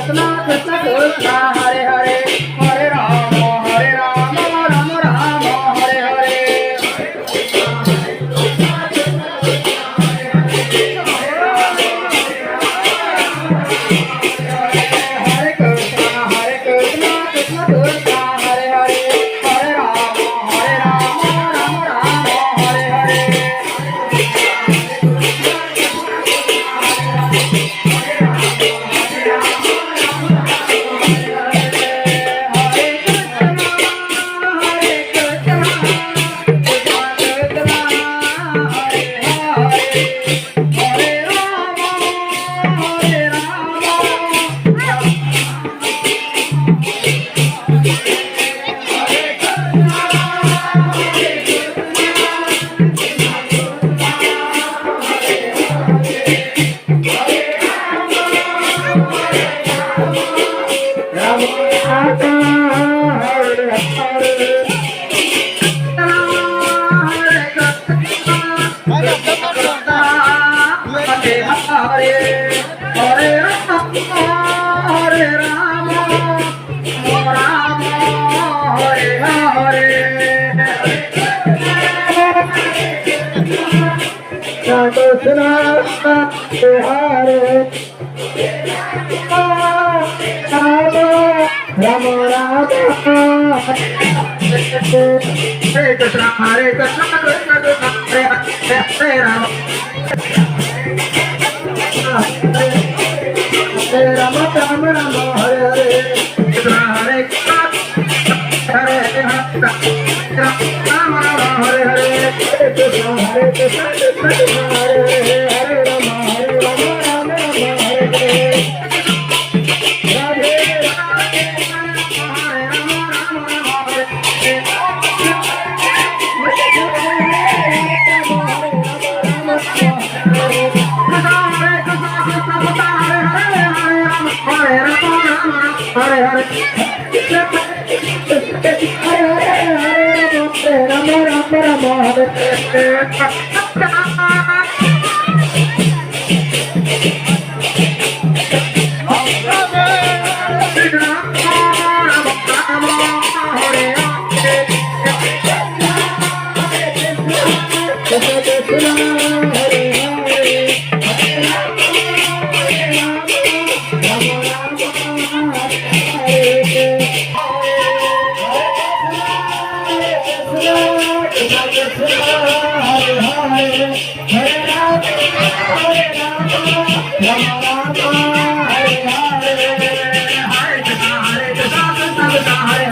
Krishna Krishna Krishna Hare Hare Hare Rama Rama Rama Hare Hare Krishna Hare Rama Rama Hare Krishna Hare Krishna Krishna Krishna Hare Hare Rama Hare Rama Rama Rama Hare Hare Krishna Hare Krishna Hare Krishna Rama Rama Hare Hare Krishna Hare Krishna Krishna Krishna Hare Hare Hare Rama Rama Rama Hare Hare Hare